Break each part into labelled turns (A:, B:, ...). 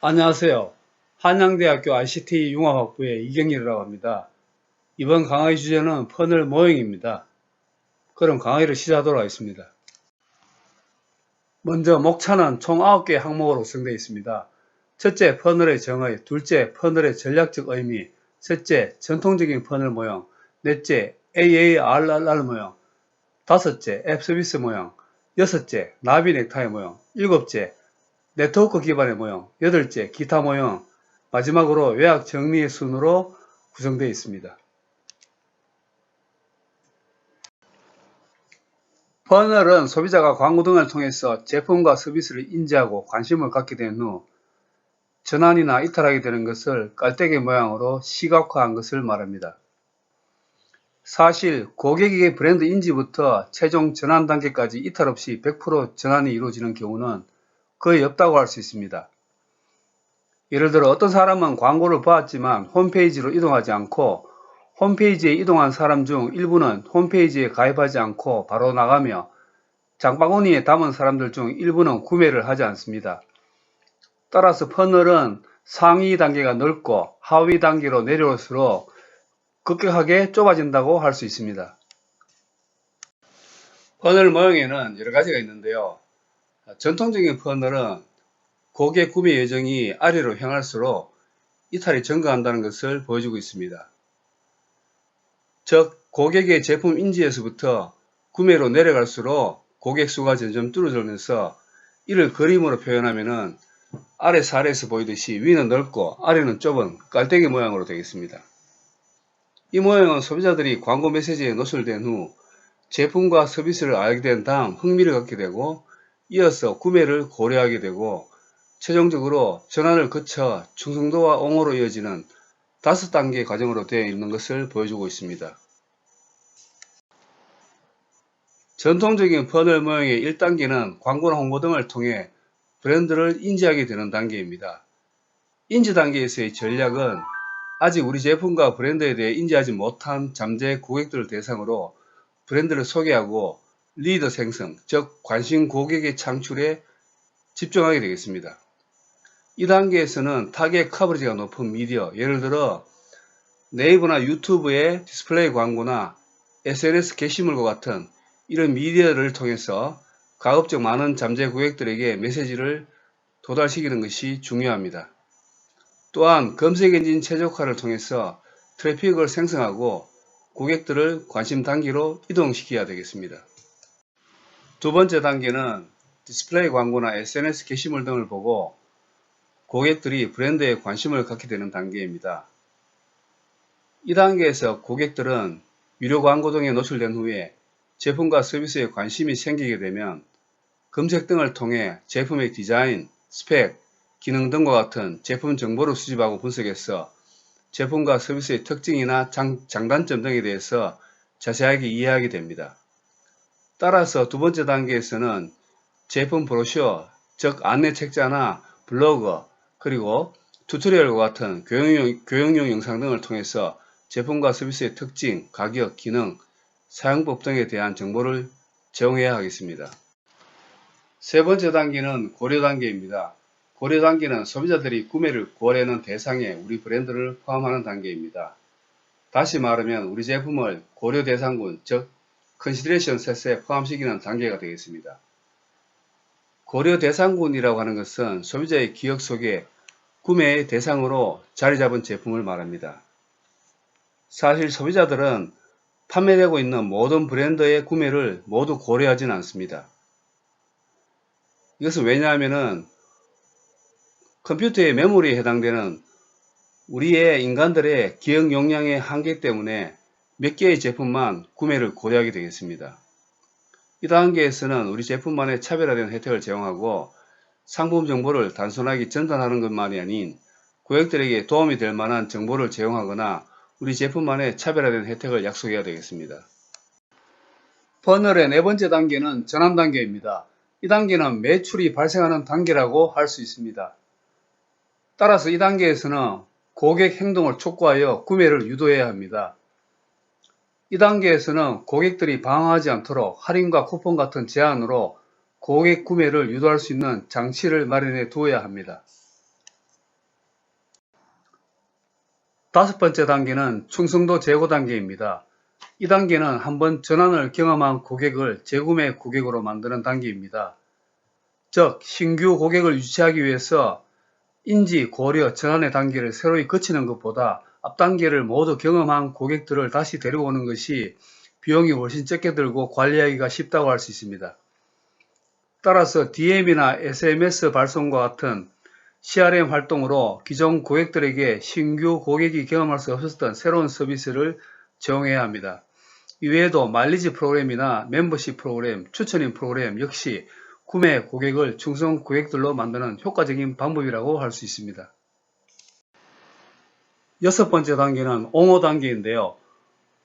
A: 안녕하세요. 한양대학교 ICT 융합학부의 이경일이라고 합니다. 이번 강의 주제는 퍼널 모형입니다. 그럼 강의를 시작하도록 하겠습니다. 먼저 목차는 총 9개의 항목으로 구성되어 있습니다. 첫째, 퍼널의 정의, 둘째, 퍼널의 전략적 의미, 셋째, 전통적인 퍼널 모형, 넷째, AARRR 모형, 다섯째, 앱 서비스 모형, 여섯째, 나비 넥타이 모형, 일곱째, 네트워크 기반의 모형, 여덟째, 기타 모형, 마지막으로 요약 정리의 순으로 구성되어 있습니다. 퍼널은 소비자가 광고 등을 통해서 제품과 서비스를 인지하고 관심을 갖게 된 후 전환이나 이탈하게 되는 것을 깔때기 모양으로 시각화한 것을 말합니다. 사실 고객에게 브랜드 인지부터 최종 전환 단계까지 이탈 없이 100% 전환이 이루어지는 경우는 거의 없다고 할 수 있습니다. 예를 들어 어떤 사람은 광고를 보았지만 홈페이지로 이동하지 않고 홈페이지에 이동한 사람 중 일부는 홈페이지에 가입하지 않고 바로 나가며 장바구니에 담은 사람들 중 일부는 구매를 하지 않습니다. 따라서 퍼널은 상위 단계가 넓고 하위 단계로 내려올수록 급격하게 좁아진다고 할 수 있습니다. 퍼널 모형에는 여러 가지가 있는데요. 전통적인 퍼널은 고객 구매 여정이 아래로 향할수록 이탈이 증가한다는 것을 보여주고 있습니다. 즉, 고객의 제품 인지에서부터 구매로 내려갈수록 고객 수가 점점 줄어들면서 이를 그림으로 표현하면 아래 사례에서 보이듯이 위는 넓고 아래는 좁은 깔때기 모양으로 되겠습니다. 이 모양은 소비자들이 광고 메시지에 노출된 후 제품과 서비스를 알게 된 다음 흥미를 갖게 되고 이어서 구매를 고려하게 되고 최종적으로 전환을 거쳐 충성도와 옹호로 이어지는 5단계 과정으로 되어 있는 것을 보여주고 있습니다. 전통적인 퍼널 모형의 1단계는 광고나 홍보 등을 통해 브랜드를 인지하게 되는 단계입니다. 인지 단계에서의 전략은 아직 우리 제품과 브랜드에 대해 인지하지 못한 잠재 고객들을 대상으로 브랜드를 소개하고 리더 생성, 즉 관심 고객의 창출에 집중하게 되겠습니다. 이 단계에서는 타겟 커버리지가 높은 미디어, 예를 들어 네이버나 유튜브의 디스플레이 광고나 SNS 게시물과 같은 이런 미디어를 통해서 가급적 많은 잠재 고객들에게 메시지를 도달시키는 것이 중요합니다. 또한 검색엔진 최적화를 통해서 트래픽을 생성하고 고객들을 관심 단계로 이동시켜야 되겠습니다. 두 번째 단계는 디스플레이 광고나 SNS 게시물 등을 보고 고객들이 브랜드에 관심을 갖게 되는 단계입니다. 이 단계에서 고객들은 유료 광고 등에 노출된 후에 제품과 서비스에 관심이 생기게 되면 검색 등을 통해 제품의 디자인, 스펙, 기능 등과 같은 제품 정보를 수집하고 분석해서 제품과 서비스의 특징이나 장단점 등에 대해서 자세하게 이해하게 됩니다. 따라서 두 번째 단계에서는 제품 브로셔, 즉 안내 책자나 블로그, 그리고 튜토리얼과 같은 교육용 영상 등을 통해서 제품과 서비스의 특징, 가격, 기능, 사용법 등에 대한 정보를 제공해야 하겠습니다. 세 번째 단계는 고려 단계입니다. 고려 단계는 소비자들이 구매를 고려하는 대상에 우리 브랜드를 포함하는 단계입니다. 다시 말하면 우리 제품을 고려 대상군, 즉 컨시더레이션 셋에 포함시키는 단계가 되겠습니다. 고려 대상군이라고 하는 것은 소비자의 기억 속에 구매의 대상으로 자리 잡은 제품을 말합니다. 사실 소비자들은 판매되고 있는 모든 브랜드의 구매를 모두 고려하지는 않습니다. 이것은 왜냐하면 컴퓨터의 메모리에 해당되는 우리의 인간들의 기억 용량의 한계 때문에 몇 개의 제품만 구매를 고려하게 되겠습니다. 이 단계에서는 우리 제품만의 차별화된 혜택을 제공하고 상품 정보를 단순하게 전달하는 것만이 아닌 고객들에게 도움이 될 만한 정보를 제공하거나 우리 제품만의 차별화된 혜택을 약속해야 되겠습니다. 퍼널의 네 번째 단계는 전환 단계입니다. 이 단계는 매출이 발생하는 단계라고 할 수 있습니다. 따라서 이 단계에서는 고객 행동을 촉구하여 구매를 유도해야 합니다. 이 단계에서는 고객들이 방황하지 않도록 할인과 쿠폰 같은 제안으로 고객 구매를 유도할 수 있는 장치를 마련해 두어야 합니다. 다섯 번째 단계는 충성도 제고 단계입니다. 이 단계는 한번 전환을 경험한 고객을 재구매 고객으로 만드는 단계입니다. 즉, 신규 고객을 유치하기 위해서 인지, 고려, 전환의 단계를 새로이 거치는 것보다 앞 단계를 모두 경험한 고객들을 다시 데리고 오는 것이 비용이 훨씬 적게 들고 관리하기가 쉽다고 할 수 있습니다. 따라서 DM이나 SMS 발송과 같은 CRM 활동으로 기존 고객들에게 신규 고객이 경험할 수 없었던 새로운 서비스를 제공해야 합니다. 이외에도 마일리지 프로그램이나 멤버십 프로그램, 추천인 프로그램 역시 구매 고객을 충성 고객들로 만드는 효과적인 방법이라고 할 수 있습니다. 여섯 번째 단계는 옹호 단계인데요.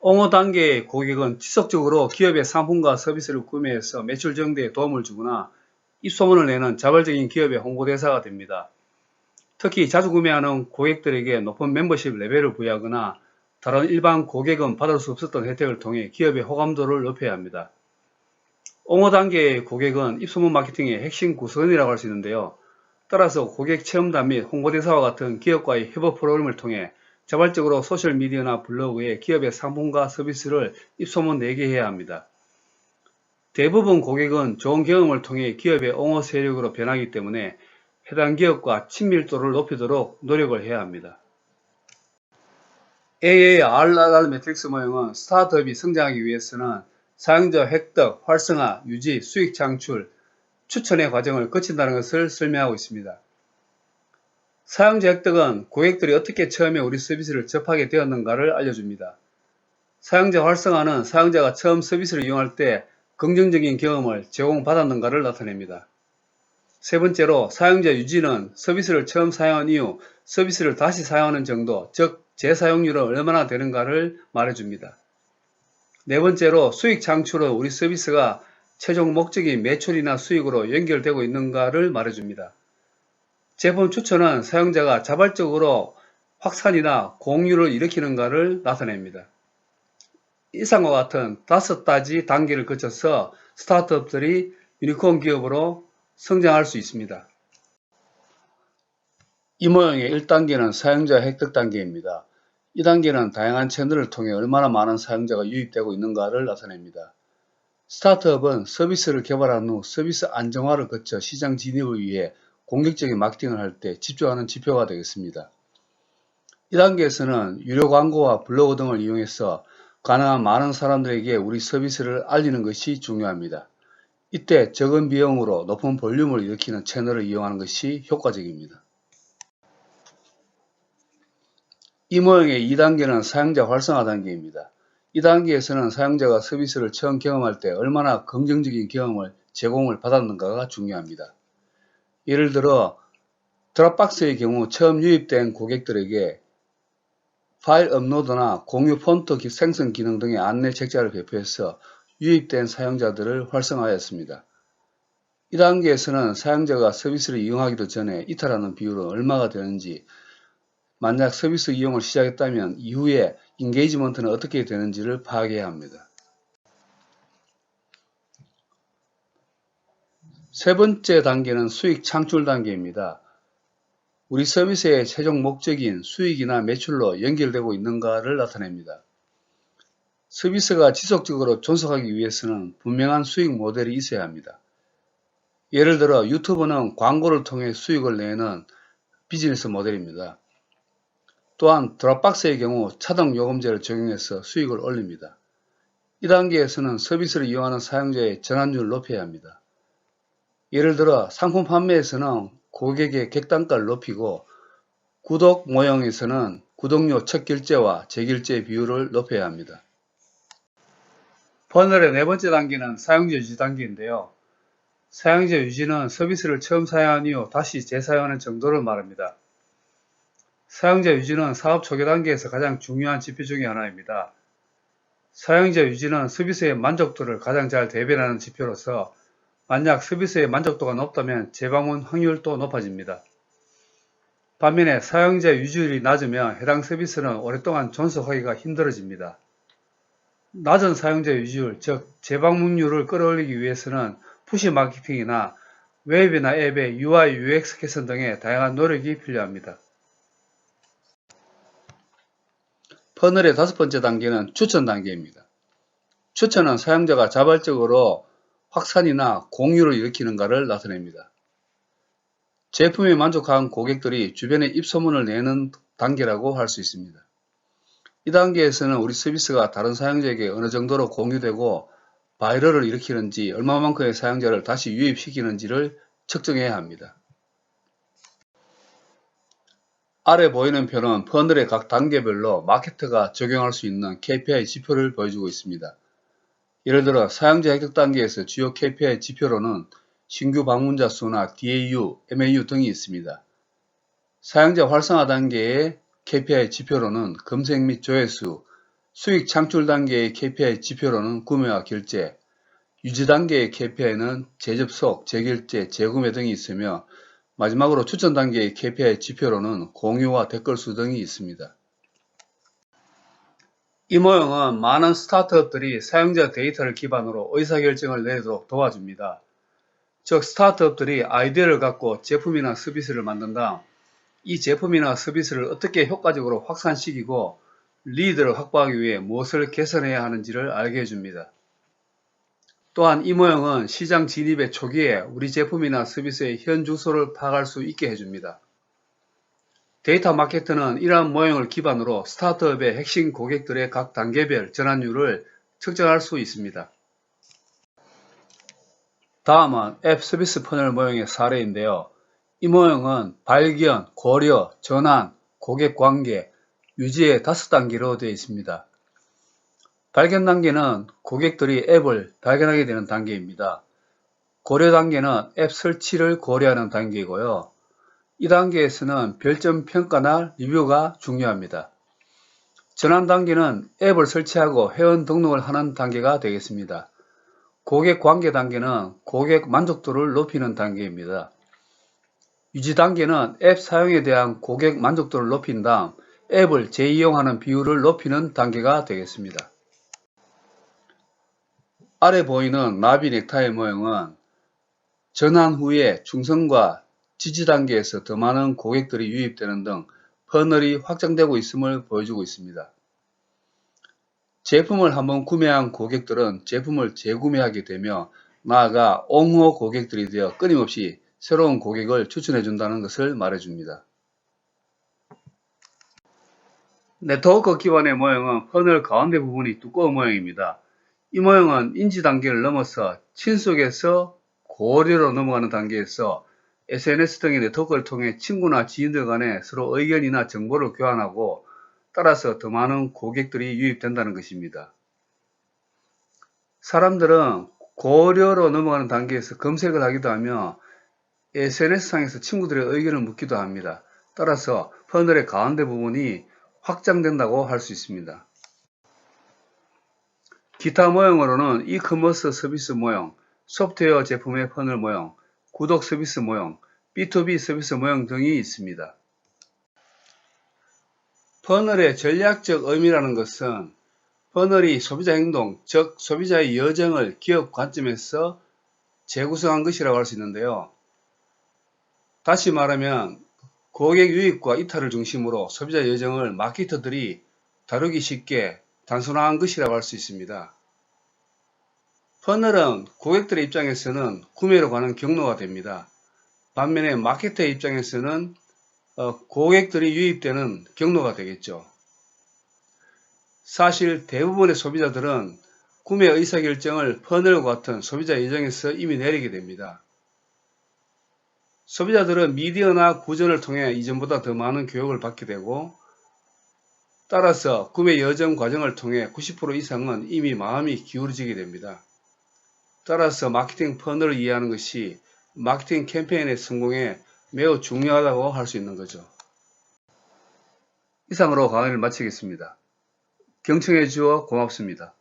A: 옹호 단계의 고객은 지속적으로 기업의 상품과 서비스를 구매해서 매출 증대에 도움을 주거나 입소문을 내는 자발적인 기업의 홍보대사가 됩니다. 특히 자주 구매하는 고객들에게 높은 멤버십 레벨을 부여하거나 다른 일반 고객은 받을 수 없었던 혜택을 통해 기업의 호감도를 높여야 합니다. 옹호 단계의 고객은 입소문 마케팅의 핵심 구성원이라고 할 수 있는데요. 따라서 고객 체험단 및 홍보대사와 같은 기업과의 협업 프로그램을 통해 자발적으로 소셜미디어나 블로그에 기업의 상품과 서비스를 입소문 내게 해야 합니다. 대부분 고객은 좋은 경험을 통해 기업의 옹호 세력으로 변하기 때문에 해당 기업과 친밀도를 높이도록 노력을 해야 합니다. AARR 매트릭스 모형은 스타트업이 성장하기 위해서는 사용자 획득, 활성화, 유지, 수익 창출, 추천의 과정을 거친다는 것을 설명하고 있습니다. 사용자 획득은 고객들이 어떻게 처음에 우리 서비스를 접하게 되었는가를 알려줍니다. 사용자 활성화는 사용자가 처음 서비스를 이용할 때 긍정적인 경험을 제공받았는가를 나타냅니다. 세 번째로 사용자 유지는 서비스를 처음 사용한 이후 서비스를 다시 사용하는 정도, 즉 재사용률은 얼마나 되는가를 말해줍니다. 네 번째로 수익 창출은 우리 서비스가 최종 목적인 매출이나 수익으로 연결되고 있는가를 말해줍니다. 제품 추천은 사용자가 자발적으로 확산이나 공유를 일으키는가를 나타냅니다. 이상과 같은 5가지 단계를 거쳐서 스타트업들이 유니콘 기업으로 성장할 수 있습니다. 이 모형의 1단계는 사용자 획득 단계입니다. 이 단계는 다양한 채널을 통해 얼마나 많은 사용자가 유입되고 있는가를 나타냅니다. 스타트업은 서비스를 개발한 후 서비스 안정화를 거쳐 시장 진입을 위해 공격적인 마케팅을 할 때 집중하는 지표가 되겠습니다. 이 단계에서는 유료 광고와 블로그 등을 이용해서 가능한 많은 사람들에게 우리 서비스를 알리는 것이 중요합니다. 이때 적은 비용으로 높은 볼륨을 일으키는 채널을 이용하는 것이 효과적입니다. 이 모형의 2단계는 사용자 활성화 단계입니다. 이 단계에서는 사용자가 서비스를 처음 경험할 때 얼마나 긍정적인 경험을 제공을 받았는가가 중요합니다. 예를 들어 드롭박스의 경우 처음 유입된 고객들에게 파일 업로드나 공유 폰트 생성 기능 등의 안내 책자를 배포해서 유입된 사용자들을 활성화하였습니다. 이 단계에서는 사용자가 서비스를 이용하기도 전에 이탈하는 비율은 얼마가 되는지, 만약 서비스 이용을 시작했다면 이후에 인게이지먼트는 어떻게 되는지를 파악해야 합니다. 세 번째 단계는 수익 창출 단계입니다. 우리 서비스의 최종 목적인 수익이나 매출로 연결되고 있는가를 나타냅니다. 서비스가 지속적으로 존속하기 위해서는 분명한 수익 모델이 있어야 합니다. 예를 들어 유튜브는 광고를 통해 수익을 내는 비즈니스 모델입니다. 또한 드롭박스의 경우 차등 요금제를 적용해서 수익을 올립니다. 이 단계에서는 서비스를 이용하는 사용자의 전환율을 높여야 합니다. 예를 들어 상품 판매에서는 고객의 객단가를 높이고 구독 모형에서는 구독료 첫 결제와 재결제 비율을 높여야 합니다. 퍼널의 네 번째 단계는 사용자 유지 단계인데요. 사용자 유지는 서비스를 처음 사용한 이후 다시 재사용하는 정도를 말합니다. 사용자 유지는 사업 초기 단계에서 가장 중요한 지표 중의 하나입니다. 사용자 유지는 서비스의 만족도를 가장 잘 대변하는 지표로서 만약 서비스의 만족도가 높다면 재방문 확률도 높아집니다. 반면에 사용자 유지율이 낮으면 해당 서비스는 오랫동안 존속하기가 힘들어집니다. 낮은 사용자 유지율, 즉 재방문율을 끌어올리기 위해서는 푸시 마케팅이나 웹이나 앱의 UI, UX 개선 등의 다양한 노력이 필요합니다. 퍼널의 5번째 단계는 추천 단계입니다. 추천은 사용자가 자발적으로 확산이나 공유를 일으키는가를 나타냅니다. 제품에 만족한 고객들이 주변에 입소문을 내는 단계라고 할 수 있습니다. 이 단계에서는 우리 서비스가 다른 사용자에게 어느 정도로 공유되고 바이럴을 일으키는지 얼마만큼의 사용자를 다시 유입시키는지를 측정해야 합니다. 아래 보이는 표는 퍼널의 각 단계별로 마케터가 적용할 수 있는 KPI 지표를 보여주고 있습니다. 예를 들어 사용자 획득 단계에서 주요 KPI 지표로는 신규 방문자 수나 DAU, MAU 등이 있습니다. 사용자 활성화 단계의 KPI 지표로는 검색 및 조회수, 수익 창출 단계의 KPI 지표로는 구매와 결제, 유지 단계의 KPI는 재접속, 재결제, 재구매 등이 있으며 마지막으로 추천 단계의 KPI 지표로는 공유와 댓글 수 등이 있습니다. 이 모형은 많은 스타트업들이 사용자 데이터를 기반으로 의사결정을 내도록 도와줍니다. 즉 스타트업들이 아이디어를 갖고 제품이나 서비스를 만든 다음 이 제품이나 서비스를 어떻게 효과적으로 확산시키고 리드를 확보하기 위해 무엇을 개선해야 하는지를 알게 해줍니다. 또한 이 모형은 시장 진입의 초기에 우리 제품이나 서비스의 현 주소를 파악할 수 있게 해줍니다. 데이터 마케터는 이러한 모형을 기반으로 스타트업의 핵심 고객들의 각 단계별 전환율을 측정할 수 있습니다. 다음은 앱 서비스 퍼널 모형의 사례인데요. 이 모형은 발견, 고려, 전환, 고객 관계, 유지의 5단계로 되어 있습니다. 발견 단계는 고객들이 앱을 발견하게 되는 단계입니다. 고려 단계는 앱 설치를 고려하는 단계이고요. 이 단계에서는 별점 평가나 리뷰가 중요합니다. 전환 단계는 앱을 설치하고 회원 등록을 하는 단계가 되겠습니다. 고객 관계 단계는 고객 만족도를 높이는 단계입니다. 유지 단계는 앱 사용에 대한 고객 만족도를 높인 다음 앱을 재이용하는 비율을 높이는 단계가 되겠습니다. 아래 보이는 나비 넥타이 모형은 전환 후에 충성과 지지 단계에서 더 많은 고객들이 유입되는 등 퍼널이 확장되고 있음을 보여주고 있습니다. 제품을 한번 구매한 고객들은 제품을 재구매하게 되며 나아가 옹호 고객들이 되어 끊임없이 새로운 고객을 추천해 준다는 것을 말해줍니다. 네트워크 기반의 모형은 퍼널 가운데 부분이 두꺼운 모형입니다. 이 모형은 인지 단계를 넘어서 친숙에서 고려로 넘어가는 단계에서 SNS 등의 네트워크를 통해 친구나 지인들 간에 서로 의견이나 정보를 교환하고 따라서 더 많은 고객들이 유입된다는 것입니다. 사람들은 고려로 넘어가는 단계에서 검색을 하기도 하며 SNS상에서 친구들의 의견을 묻기도 합니다. 따라서 퍼널의 가운데 부분이 확장된다고 할 수 있습니다. 기타 모형으로는 이커머스 서비스 모형, 소프트웨어 제품의 퍼널 모형, 구독 서비스 모형, B2B 서비스 모형 등이 있습니다. 퍼널의 전략적 의미라는 것은 퍼널이 소비자 행동, 즉 소비자의 여정을 기업 관점에서 재구성한 것이라고 할 수 있는데요. 다시 말하면 고객 유입과 이탈을 중심으로 소비자 여정을 마케터들이 다루기 쉽게 단순화한 것이라고 할 수 있습니다. 퍼널은 고객들의 입장에서는 구매로 가는 경로가 됩니다. 반면에 마케터의 입장에서는 고객들이 유입되는 경로가 되겠죠. 사실 대부분의 소비자들은 구매 의사결정을 퍼널과 같은 소비자 여정에서 이미 내리게 됩니다. 소비자들은 미디어나 구전을 통해 이전보다 더 많은 교육을 받게 되고 따라서 구매 여정 과정을 통해 90% 이상은 이미 마음이 기울어지게 됩니다. 따라서 마케팅 퍼널을 이해하는 것이 마케팅 캠페인의 성공에 매우 중요하다고 할 수 있는 거죠. 이상으로 강의를 마치겠습니다. 경청해 주어 고맙습니다.